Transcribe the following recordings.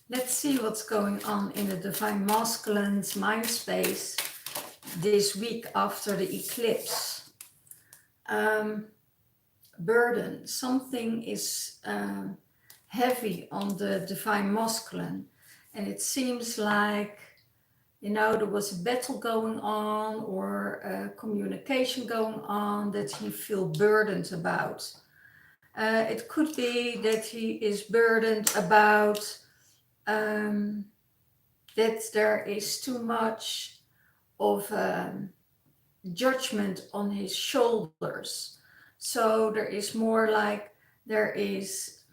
Let's see what's going on in the Divine Masculine's mind space this week after the eclipse. Burden. Something is heavy on the Divine Masculine. And it seems like, there was a battle going on or communication going on that he feels burdened about. It could be that he is burdened about that there is too much of judgment on his shoulders. So there is more like there is,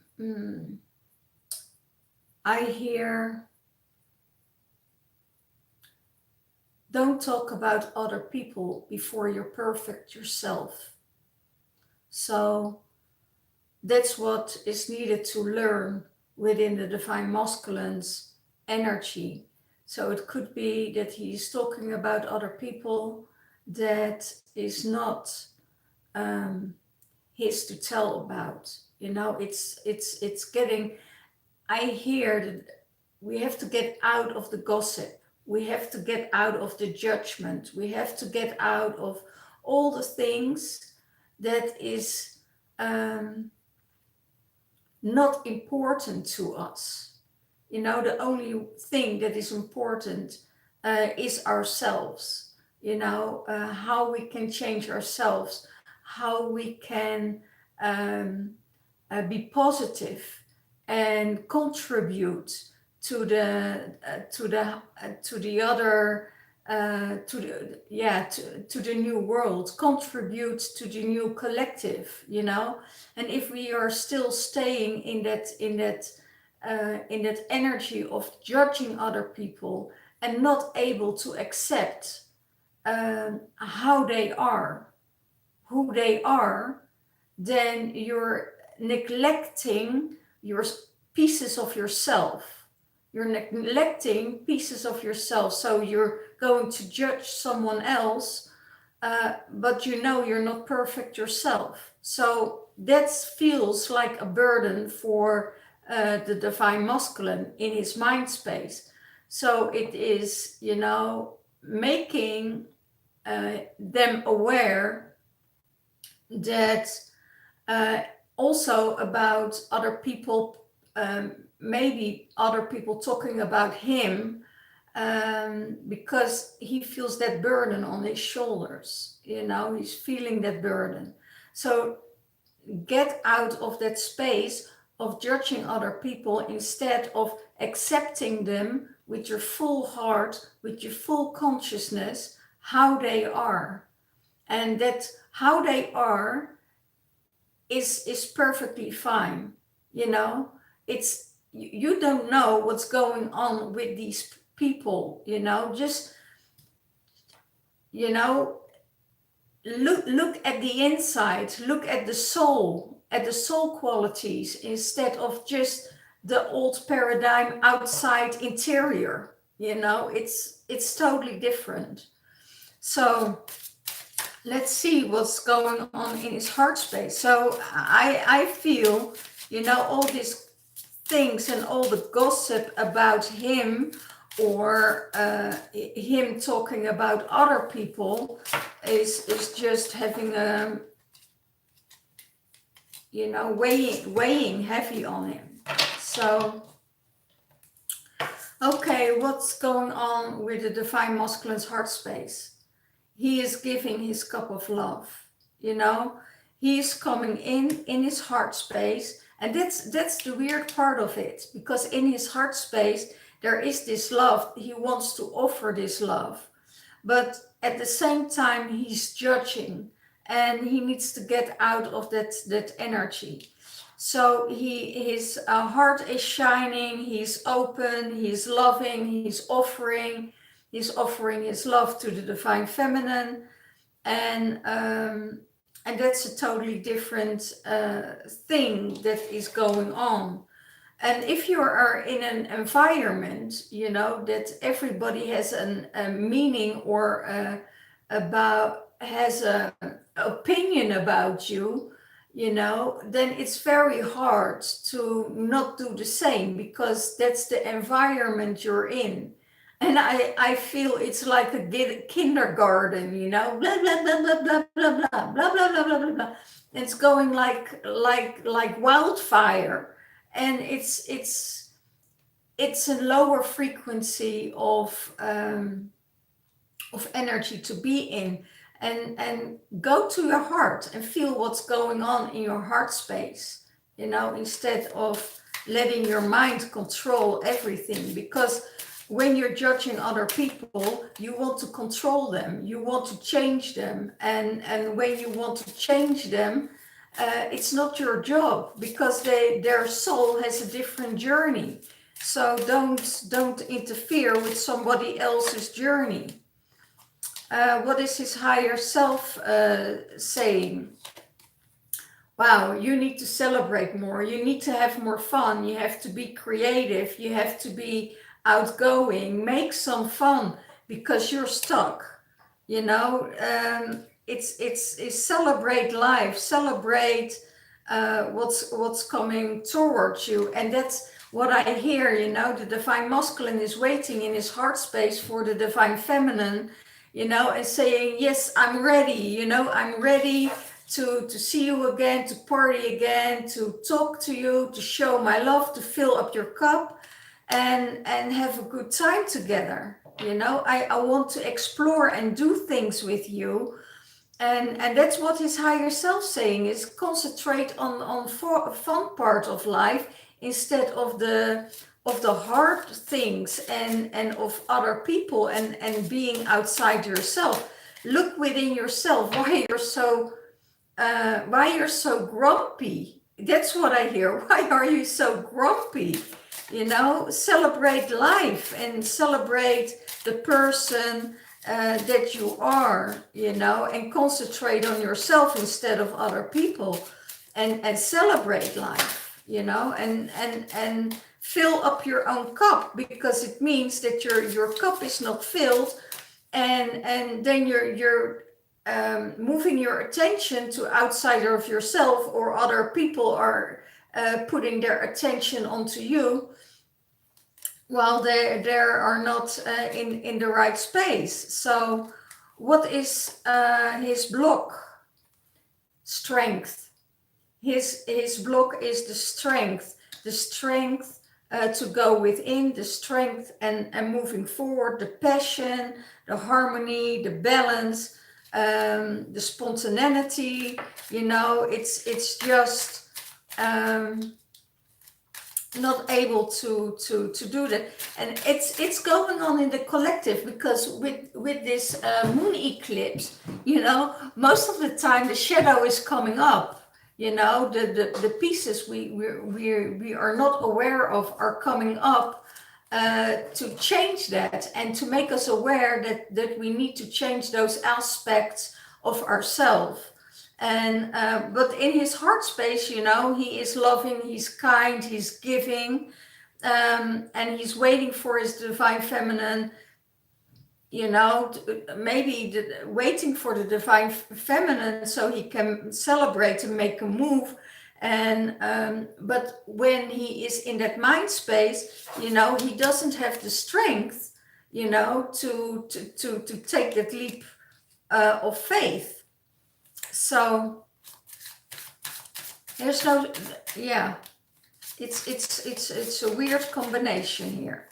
I hear, don't talk about other people before you're perfect yourself. So that's what is needed to learn within the Divine Masculine's energy. So it could be that he's talking about other people that is not his to tell about. It's getting. I hear that we have to get out of the gossip. We have to get out of the judgment. We have to get out of all the things that is not important to us. The only thing that is important is ourselves. How we can change ourselves, how we can be positive and contribute to the other to the new world, contribute to the new collective. And if we are still staying in that energy of judging other people and not able to accept how they are, who they are, then you're neglecting your pieces of yourself. You're neglecting pieces of yourself. So you're going to judge someone else, but you're not perfect yourself. So that feels like a burden for the Divine Masculine in his mind space. So it is, making them aware that also about other people, maybe other people talking about him, because he feels that burden on his shoulders. He's feeling that burden. So get out of that space of judging other people instead of accepting them with your full heart, with your full consciousness, how they are. And that how they are is perfectly fine. It's, you don't know what's going on with these people. Just look at the inside, look at the soul qualities, instead of just the old paradigm outside interior. It's totally different. So let's see what's going on in his heart space. So I feel, all these things and all the gossip about him, or him talking about other people, is just having a, weighing heavy on him. So, okay, what's going on with the Divine Masculine's heart space? He is giving his cup of love. He is coming in his heart space, and that's the weird part of it, because in his heart space there is this love. He wants to offer this love, but at the same time he's judging, and he needs to get out of that energy. So his heart is shining. He's open. He's loving. He's offering his love to the Divine Feminine, and that's a totally different thing that is going on. And if you are in an environment, that everybody has a meaning, or has an opinion about you, then it's very hard to not do the same, because that's the environment you're in. And I feel it's like a kindergarten, blah blah blah blah blah blah blah blah blah blah blah blah blah. It's going like wildfire, and it's a lower frequency of energy to be in. And go to your heart and feel what's going on in your heart space, instead of letting your mind control everything. Because when you're judging other people, you want to control them, you want to change them, and when you want to change them, it's not your job, because their soul has a different journey. So don't interfere with somebody else's journey. What is his higher self saying? Wow, you need to celebrate more. You need to have more fun. You have to be creative. You have to be outgoing. Make some fun, because you're stuck. It's celebrate life. Celebrate what's coming towards you, and that's what I hear. The divine masculine is waiting in his heart space for the divine feminine. And saying, yes, I'm ready, I'm ready to see you again, to party again, to talk to you, to show my love, to fill up your cup and have a good time together. I want to explore and do things with you. And that's what his higher self saying is: concentrate on fun part of life, instead of the hard things and of other people, and being outside yourself. Look within yourself, why you're so grumpy. That's what I hear. Why are you so grumpy? Celebrate life and celebrate the person that you are, and concentrate on yourself instead of other people, and celebrate life, and fill up your own cup, because it means that your cup is not filled, and then you're moving your attention to outside of yourself, or other people are putting their attention onto you, while they are not in the right space. So what is his block? Strength. His block is the strength to go within, the strength and moving forward, the passion, the harmony, the balance, the spontaneity. It's just not able to do that. And it's going on in the collective, because with this moon eclipse, most of the time the shadow is coming up. The pieces we are not aware of are coming up, to change that, and to make us aware that we need to change those aspects of ourselves. And but in his heart space, he is loving, he's kind, he's giving, and he's waiting for his divine feminine, maybe waiting for the divine feminine so he can celebrate and make a move. And but when he is in that mind space, he doesn't have the strength, to take that leap of faith. So there's no, yeah, it's a weird combination here.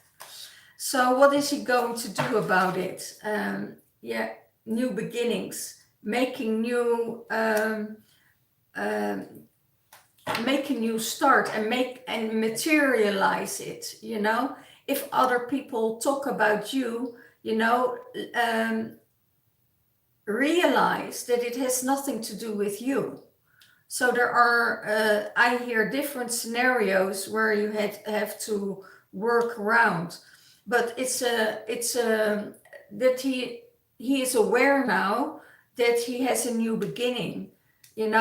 So what is he going to do about it? New beginnings, making new start, and materialize it. If other people talk about you, realize that it has nothing to do with you. So there are, I hear different scenarios where you have to work around, but it's that he is aware now that he has a new beginning, and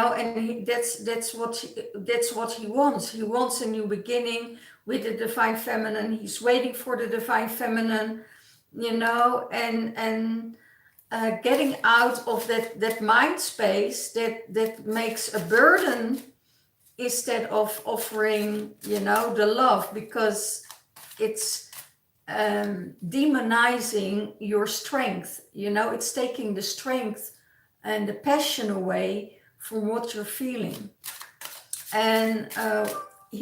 that's what he wants. He wants a new beginning with the divine feminine. He's waiting for the divine feminine, and getting out of that mind space that makes a burden instead of offering, you know, the love, because it's demonizing your strength. You know, it's taking the strength and the passion away from what you're feeling. And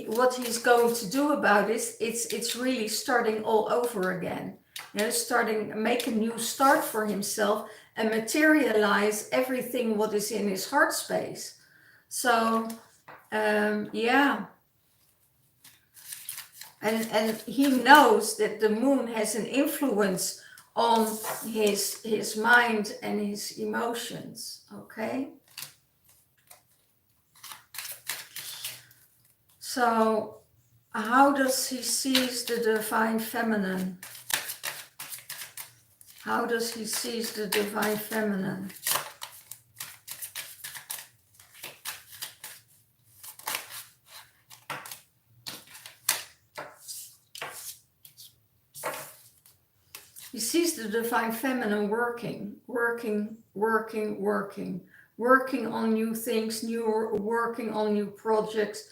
what he's going to do about it, it's really starting all over again. You know, make a new start for himself and materialize everything what is in his heart space. So yeah, and he knows that the moon has an influence on his mind and his emotions. Okay, so how does he seize the divine feminine? How does he seize the divine feminine? He sees the divine feminine working on new things, working on new projects,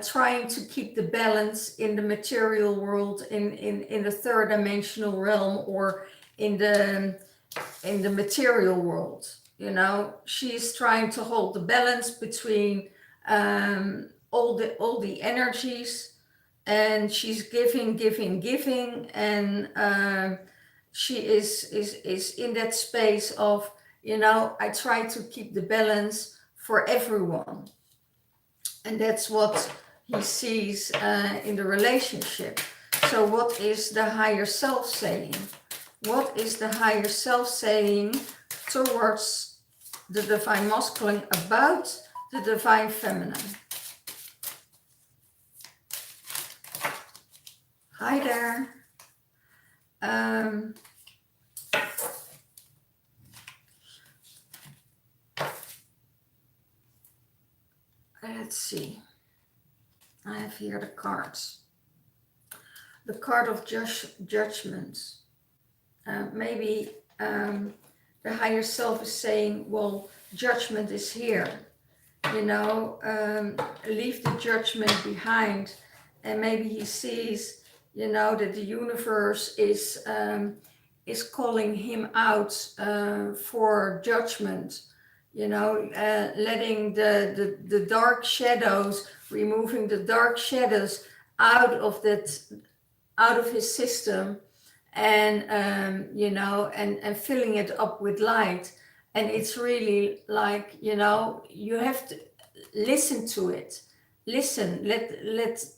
trying to keep the balance in the material world, in the third dimensional realm, or in the material world. You know, she's trying to hold the balance between all the energies, and she's giving, and she is in that space of, you know, I try to keep the balance for everyone. And that's what he sees in the relationship. So what is the higher self saying? What is the higher self saying towards the divine masculine about the divine feminine? Hi there. Let's see. I have here the cards. The card of judgment. Maybe the higher self is saying, well, judgment is here. You know, leave the judgment behind. And maybe he sees, you know, that the universe is calling him out for judgment. You know, letting the dark shadows, removing the dark shadows out of his system, and you know, and filling it up with light. And it's really like, you know, you have to listen to it. Listen, let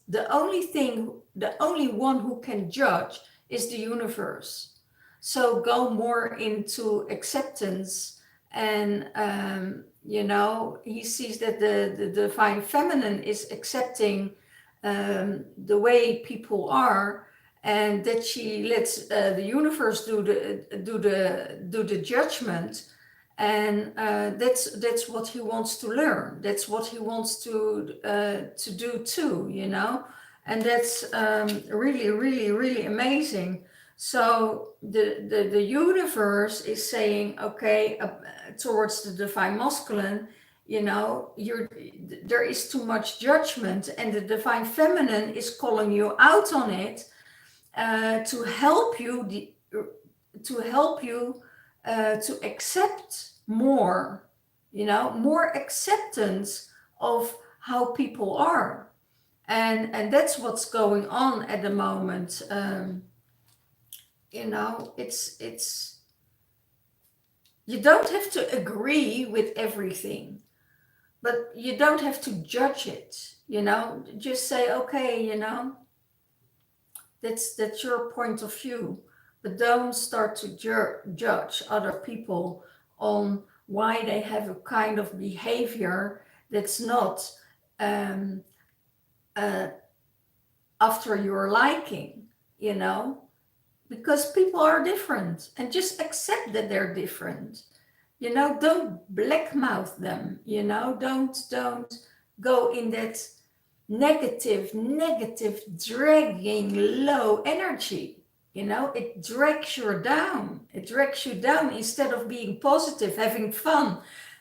the only one who can judge is the universe. So go more into acceptance. And you know, he sees that the divine feminine is accepting the way people are, and that she lets the universe do the judgment. And that's what he wants to learn. That's what he wants to do too, you know. And that's really, really, really amazing. So the universe is saying, okay, towards the divine masculine, you know, there is too much judgment, and the divine feminine is calling you out on it, to help you to accept more, you know, more acceptance of how people are. And that's what's going on at the moment. You know, it's you don't have to agree with everything, but you don't have to judge it, you know. Just say, okay, you know, that's your point of view, but don't start to judge other people on why they have a kind of behavior that's not after your liking, you know. Because people are different, and just accept that they're different. You know, don't blackmouth them, you know, don't go in that negative, dragging, low energy, You know, it drags you down. It drags you down instead of being positive, having fun,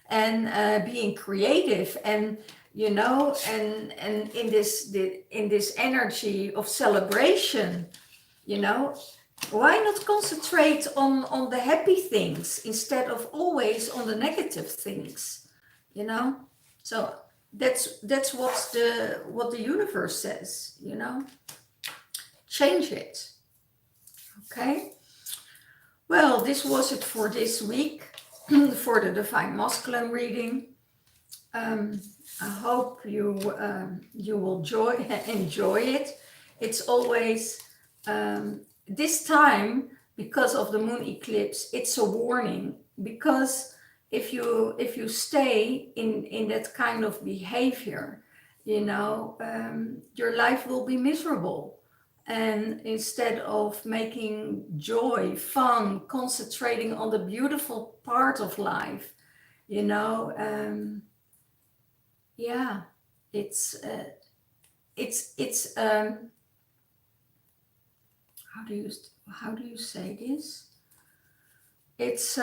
and being creative, and you know, and in this energy of celebration. You know, why not concentrate on the happy things instead of always on the negative things? You know, so that's what the universe says. You know, change it. Okay. Well, this was it for this week for the Divine Masculine reading. I hope you will enjoy it. It's always this time, because of the moon eclipse, it's a warning, because if you stay in that kind of behavior, you know, your life will be miserable. And instead of making joy, fun, concentrating on the beautiful part of life, you know, yeah, it's how do you say this? It's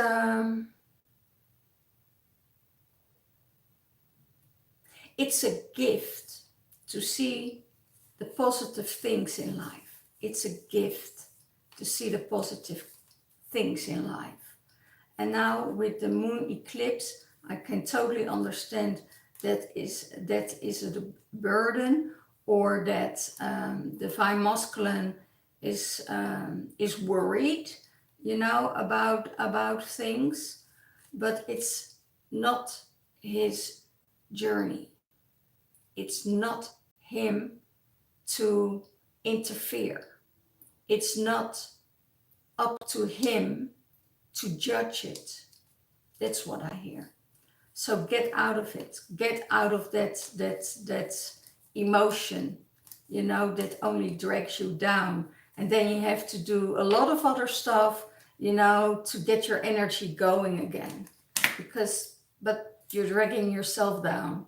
a gift to see the positive things in life. It's a gift to see the positive things in life. And now with the moon eclipse, I can totally understand that is a burden, or that Divine Masculine is worried, you know, about things, but it's not his journey. It's not him to interfere. It's not up to him to judge it. That's what I hear. So get out of it. Get out of that emotion, you know, that only drags you down. And then you have to do a lot of other stuff, you know, to get your energy going again. But you're dragging yourself down.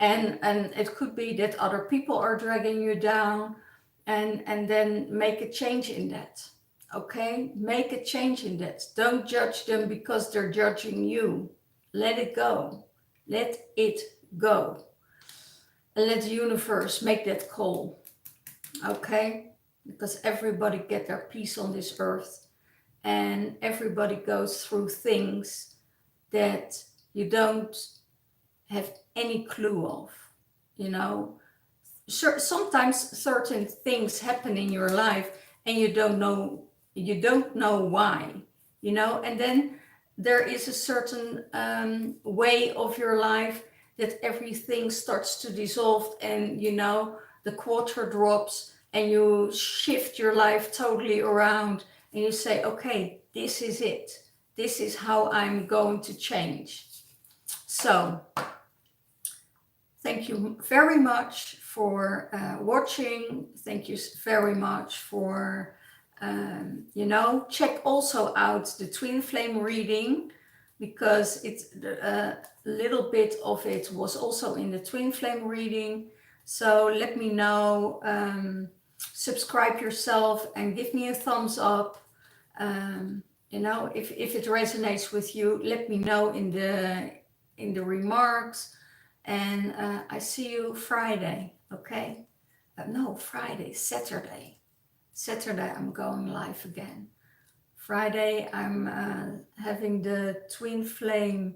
And it could be that other people are dragging you down, and then make a change in that. Okay? Make a change in that. Don't judge them because they're judging you. Let it go. Let it go. And let the universe make that call. Okay? Because everybody get their peace on this earth, and everybody goes through things that you don't have any clue of, you know. Sometimes certain things happen in your life and you don't know why, you know. And then there is a certain way of your life that everything starts to dissolve, and you know, the quarter drops, and you shift your life totally around, and you say, okay, this is it. This is how I'm going to change. So thank you very much for watching. Thank you very much for, you know, check also out the twin flame reading, because it's a little bit of it was also in the twin flame reading. So let me know, subscribe yourself and give me a thumbs up. You know, if it resonates with you, let me know in the remarks. And I see you Friday, okay? No, Friday, Saturday. Saturday, I'm going live again. Friday, I'm having the twin flame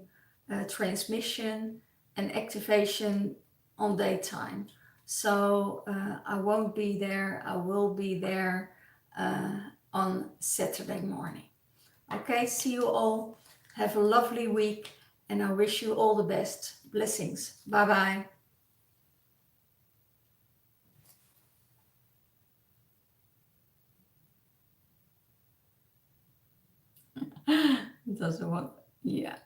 transmission and activation on daytime. So I won't be there. I will be there on Saturday morning. Okay, see you all. Have a lovely week, and I wish you all the best. Blessings. Bye-bye. Doesn't want, yeah.